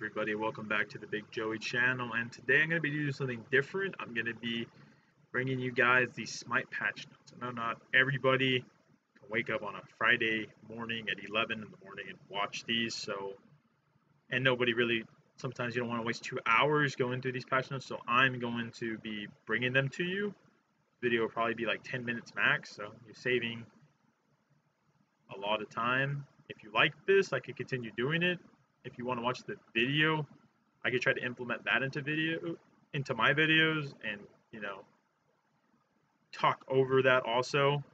everybody, welcome back to the Big Joey channel, and today I'm going to be doing something different. I'm going to be bringing you guys the Smite patch notes. I know not everybody can wake up on a Friday morning at 11 in the morning and watch these, and nobody really, sometimes you don't want to waste 2 hours going through these patch notes, so I'm going to be bringing them to you. The video will probably be like 10 minutes max, so you're saving a lot of time. If you like this, I could continue doing it. If you want to watch the video, I could try to implement that into my videos and, talk over that also.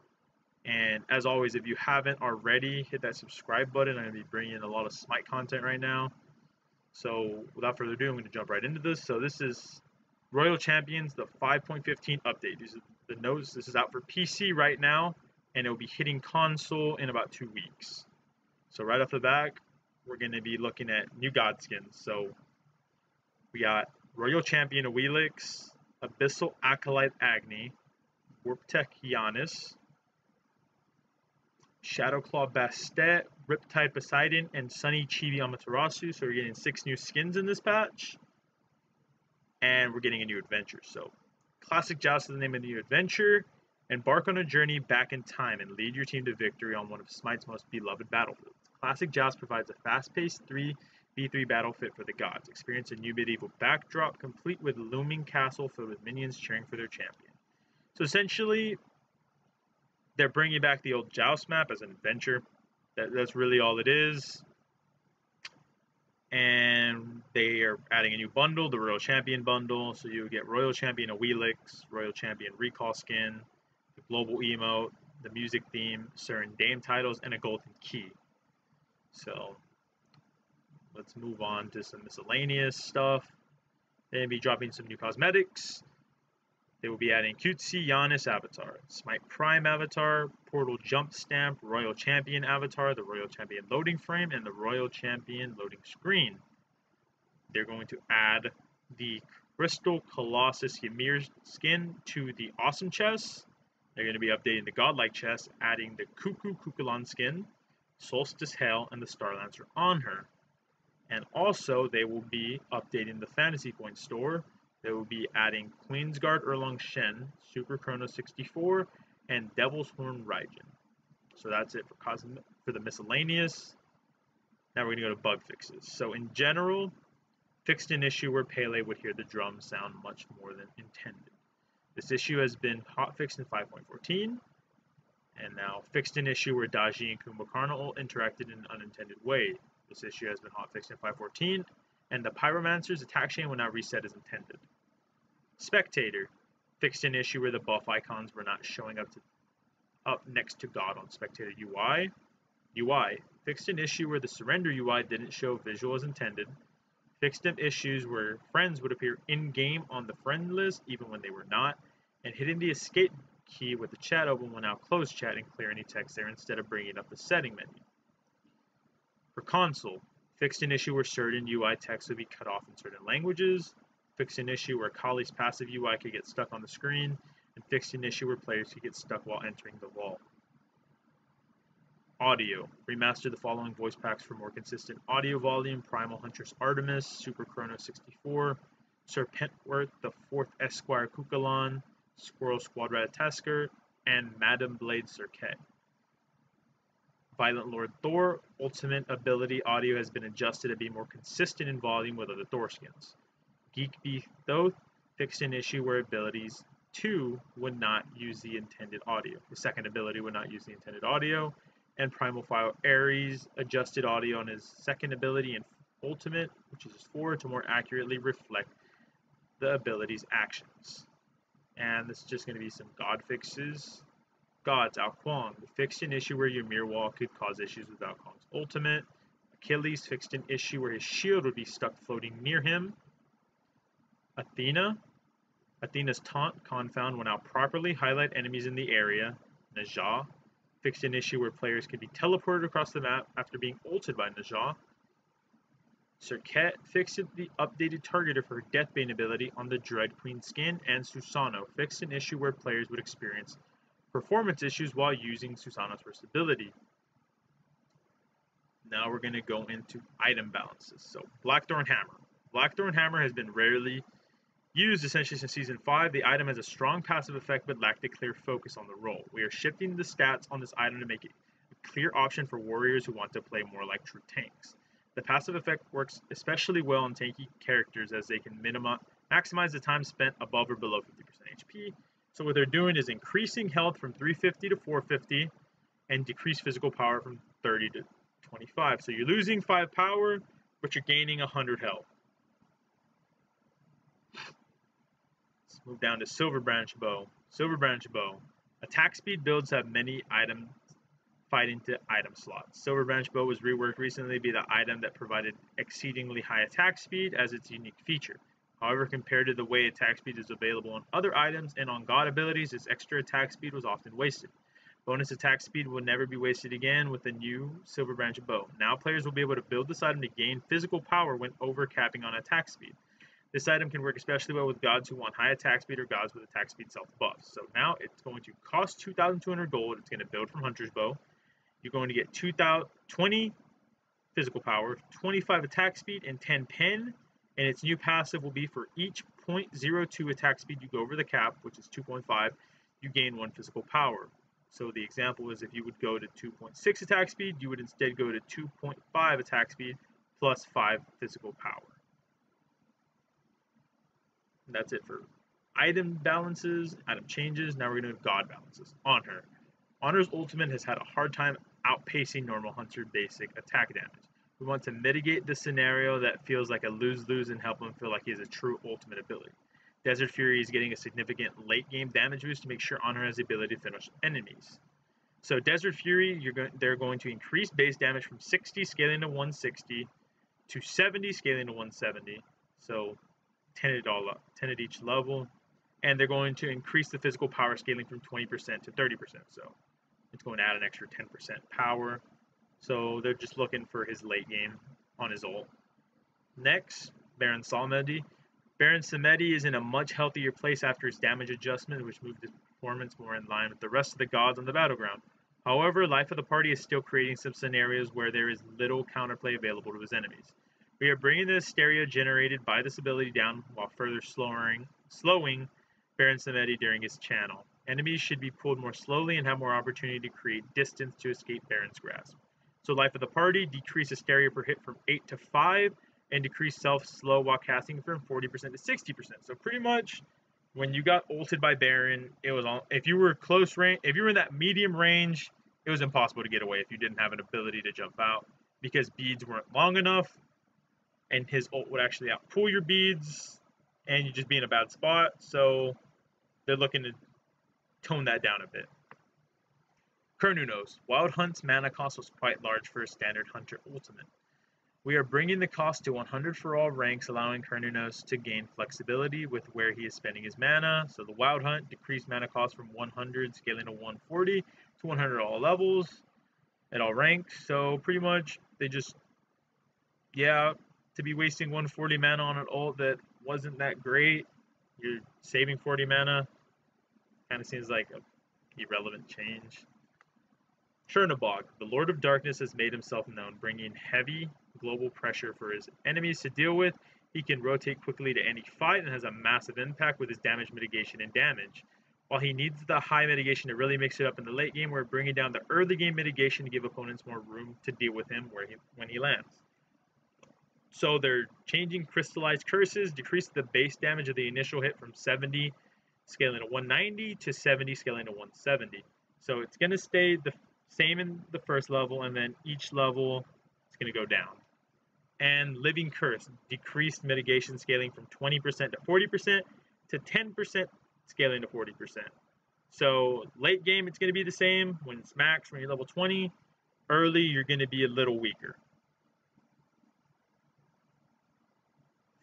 And as always, if you haven't already, hit that subscribe button. I'm going to be bringing in a lot of Smite content right now. So without further ado, I'm going to jump right into this. So this is Royal Champions, the 5.15 update. These are the notes. This is out for PC right now, and it will be hitting console in about 2 weeks. So right off the bat, we're going to be looking at new god skins. So we got Royal Champion Awilix, Abyssal Acolyte Agni, Warptech Giannis, Shadowclaw Bastet, Riptide Poseidon, and Sunny Chibi Amaterasu. So we're getting 6 new skins in this patch. And we're getting a new adventure. So Classic Joust is the name of the new adventure. Embark on a journey back in time and lead your team to victory on one of Smite's most beloved battlefields. Classic Joust provides a fast-paced 3v3 battle fit for the gods. Experience a new medieval backdrop complete with looming castle filled with minions cheering for their champion. So essentially, they're bringing back the old Joust map as an adventure. That's really all it is. And they are adding a new bundle, the Royal Champion bundle. So you get Royal Champion Awilix, Royal Champion Recall skin, the global emote, the music theme, Sir and Dame titles, and a golden key. So let's move on to some miscellaneous stuff. They'll be dropping some new cosmetics. They will be adding Cutesy Giannis avatar, Smite Prime avatar, Portal Jump Stamp, Royal Champion avatar, the Royal Champion loading frame, and the Royal Champion loading screen. They're going to add the Crystal Colossus Ymir skin to the Awesome chest. They're going to be updating the Godlike chest, adding the Cuckoo Kukulon skin, Solstice Hail, and the Star Lancer on her. And also, they will be updating the Fantasy Point store. They will be adding Queensguard Erlong Shen, Super Chrono 64, and Devil's Horn Raijin. So that's it for the miscellaneous. Now we're going to go to bug fixes. So in general, fixed an issue where Pele would hear the drums sound much more than intended. This issue has been hotfixed in 5.14. And now fixed an issue where Daji and Kumbhakarna interacted in an unintended way. This issue has been hotfixed in 5.14, and the Pyromancer's attack chain will now reset as intended. Spectator fixed an issue where the buff icons were not showing up next to God on Spectator UI. UI fixed an issue where the Surrender UI didn't show visual as intended. Fixed some issues where friends would appear in-game on the friend list even when they were not, and hitting the escape key with the chat open will now close chat and clear any text there instead of bringing up the setting menu. For console, fixed an issue where certain UI text would be cut off in certain languages, fixed an issue where Kali's passive UI could get stuck on the screen, and fixed an issue where players could get stuck while entering the vault. Audio, remastered the following voice packs for more consistent audio volume: Primal Huntress Artemis, Super Chrono 64, Sir Pentworth, the 4th Esquire Kukulon, Squirrel Squad Ratatasker, and Madam Blade Circuit. Violent Lord Thor, ultimate ability audio has been adjusted to be more consistent in volume with other Thor skins. Geek Beast Thoth fixed an issue where abilities 2 would not use the intended audio. The second ability would not use the intended audio. And Primal File Ares adjusted audio on his second ability in ultimate, which is his 4, to more accurately reflect the ability's actions. And this is just going to be some god fixes. Gods, Ao Kuang fixed an issue where Ymir Wall could cause issues with Ao Kuang's ultimate. Achilles fixed an issue where his shield would be stuck floating near him. Athena's taunt confound will now properly highlight enemies in the area. Najah fixed an issue where players could be teleported across the map after being ulted by Najah. Circuit fixed the updated targeter for her Deathbane ability on the Dread Queen skin, and Susano fixed an issue where players would experience performance issues while using Susanoo's first ability. Now we're going to go into item balances. So Blackthorn Hammer. Blackthorn Hammer has been rarely used essentially since Season 5. The item has a strong passive effect but lacked a clear focus on the role. We are shifting the stats on this item to make it a clear option for warriors who want to play more like true tanks. The passive effect works especially well on tanky characters as they can maximize the time spent above or below 50% HP. So what they're doing is increasing health from 350 to 450 and decrease physical power from 30 to 25. So you're losing 5 power, but you're gaining 100 health. Let's move down to Silver Branch Bow. Silver Branch Bow. Attack speed builds have many items fight into item slots. Silver Branch Bow was reworked recently to be the item that provided exceedingly high attack speed as its unique feature. However, compared to the way attack speed is available on other items and on god abilities, its extra attack speed was often wasted. Bonus attack speed will never be wasted again with the new Silver Branch Bow. Now players will be able to build this item to gain physical power when overcapping on attack speed. This item can work especially well with gods who want high attack speed or gods with attack speed self buffs. So now it's going to cost 2,200 gold. It's going to build from Hunter's Bow. You're going to get 20 physical power, 25 attack speed, and 10 pen. And its new passive will be for each 0.02 attack speed you go over the cap, which is 2.5, you gain 1 physical power. So the example is if you would go to 2.6 attack speed, you would instead go to 2.5 attack speed plus 5 physical power. And that's it for item balances, item changes. Now we're going to do god balances. Honor. Honor's ultimate has had a hard time outpacing normal Hunter basic attack damage. We want to mitigate the scenario that feels like a lose-lose and help him feel like he has a true ultimate ability. Desert Fury is getting a significant late-game damage boost to make sure Honor has the ability to finish enemies. So Desert Fury, they're going to increase base damage from 60 scaling to 160 to 70 scaling to 170. So 10 at each level. And they're going to increase the physical power scaling from 20% to 30%. So it's going to add an extra 10% power. So they're just looking for his late game on his ult. Next, Baron Samedi. Baron Samedi is in a much healthier place after his damage adjustment, which moved his performance more in line with the rest of the gods on the battleground. However, Life of the Party is still creating some scenarios where there is little counterplay available to his enemies. We are bringing the hysteria generated by this ability down while further slowing Baron Samedi during his channel. Enemies should be pulled more slowly and have more opportunity to create distance to escape Baron's grasp. So Life of the Party, decrease hysteria per hit from 8 to 5, and decrease self-slow while casting from 40% to 60%. So pretty much, when you got ulted by Baron, it was all, if you were close range, if you were in that medium range, it was impossible to get away if you didn't have an ability to jump out, because beads weren't long enough, and his ult would actually outpull your beads, and you'd just be in a bad spot. So they're looking to tone that down a bit. Kernunos. Wild Hunt's mana cost was quite large for a standard Hunter ultimate. We are bringing the cost to 100 for all ranks, allowing Kernunos to gain flexibility with where he is spending his mana. So the Wild Hunt decreased mana cost from 100 scaling to 140 to 100 at all levels, at all ranks. So pretty much they just, to be wasting 140 mana on an ult that wasn't that great, you're saving 40 mana. Kind of seems like an irrelevant change. Chernobog, the Lord of Darkness, has made himself known, bringing heavy global pressure for his enemies to deal with. He can rotate quickly to any fight and has a massive impact with his damage mitigation and damage. While he needs the high mitigation to really mix it up in the late game, we're bringing down the early game mitigation to give opponents more room to deal with him when he lands. So they're changing Crystallized Curses, decrease the base damage of the initial hit from 70 scaling to 190 to 70 scaling to 170. So it's going to stay the same in the first level, and then each level it's going to go down. And Living Curse, decreased mitigation scaling from 20% to 40% to 10% scaling to 40%. So late game it's going to be the same. When it's max, when you're level 20, early you're going to be a little weaker.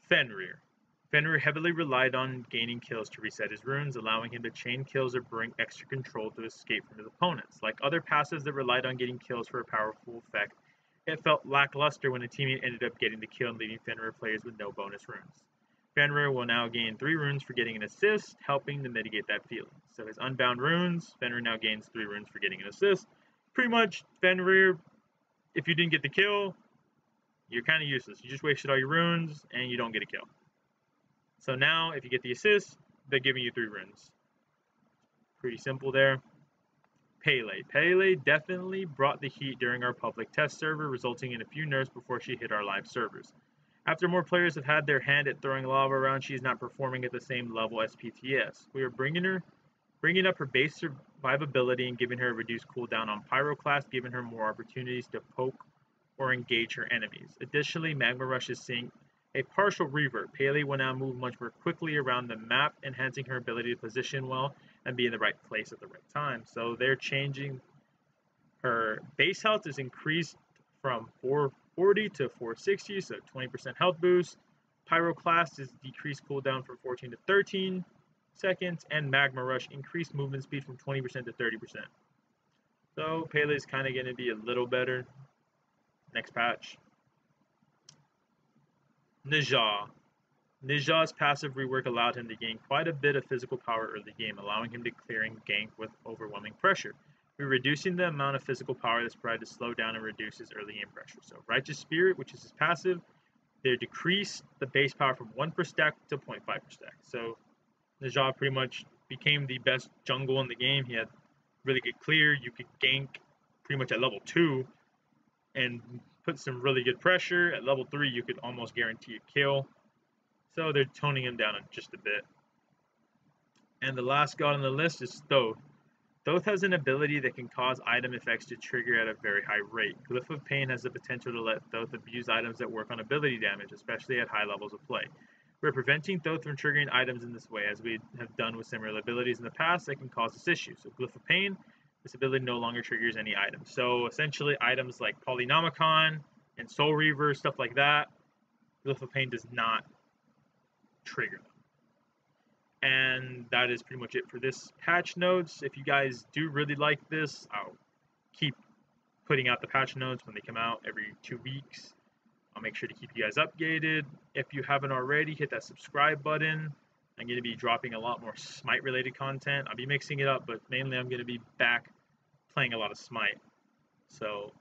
Fenrir. Fenrir heavily relied on gaining kills to reset his runes, allowing him to chain kills or bring extra control to escape from his opponents. Like other passives that relied on getting kills for a powerful effect, it felt lackluster when a teammate ended up getting the kill and leaving Fenrir players with no bonus runes. Fenrir will now gain 3 runes for getting an assist, helping to mitigate that feeling. So his Unbound runes, Fenrir now gains 3 runes for getting an assist. Pretty much, Fenrir if you didn't get the kill, you're kind of useless. You just wasted all your runes, and you don't get a kill. So now, if you get the assist, they're giving you 3 runes. Pretty simple there. Pele. Pele definitely brought the heat during our public test server, resulting in a few nerfs before she hit our live servers. After more players have had their hand at throwing lava around, she is not performing at the same level as PTS. We are bringing up her base survivability and giving her a reduced cooldown on Pyroclast, giving her more opportunities to poke or engage her enemies. Additionally, Magma Rush is seeing a partial revert. Pele will now move much more quickly around the map, enhancing her ability to position well and be in the right place at the right time. So they're changing. Her base health is increased from 440 to 460, so 20% health boost. Pyroclast is decreased cooldown from 14 to 13 seconds, and Magma Rush increased movement speed from 20% to 30%. So Pele is kind of going to be a little better next patch. Nija's passive rework allowed him to gain quite a bit of physical power early game, allowing him to clear and gank with overwhelming pressure. We're reducing the amount of physical power that's provided to slow down and reduce his early game pressure. So Righteous Spirit, which is his passive, they decreased the base power from 1 per stack to 0.5 per stack. So Nija pretty much became the best jungle in the game. He had really good clear. You could gank pretty much at level 2 and put some really good pressure. At level 3, you could almost guarantee a kill. So they're toning him down just a bit. And the last god on the list is Thoth. Thoth has an ability that can cause item effects to trigger at a very high rate. Glyph of Pain has the potential to let Thoth abuse items that work on ability damage, especially at high levels of play. We're preventing Thoth from triggering items in this way, as we have done with similar abilities in the past that can cause this issue. So Glyph of Pain, this ability no longer triggers any items. So essentially items like Polynomicon and Soul Reaver, stuff like that, Glyph of Pain does not trigger them. And that is pretty much it for this patch notes. If you guys do really like this, I'll keep putting out the patch notes when they come out every 2 weeks. I'll make sure to keep you guys updated. If you haven't already, hit that subscribe button. I'm going to be dropping a lot more Smite related content. I'll be mixing it up, but mainly I'm going to be back playing a lot of Smite. So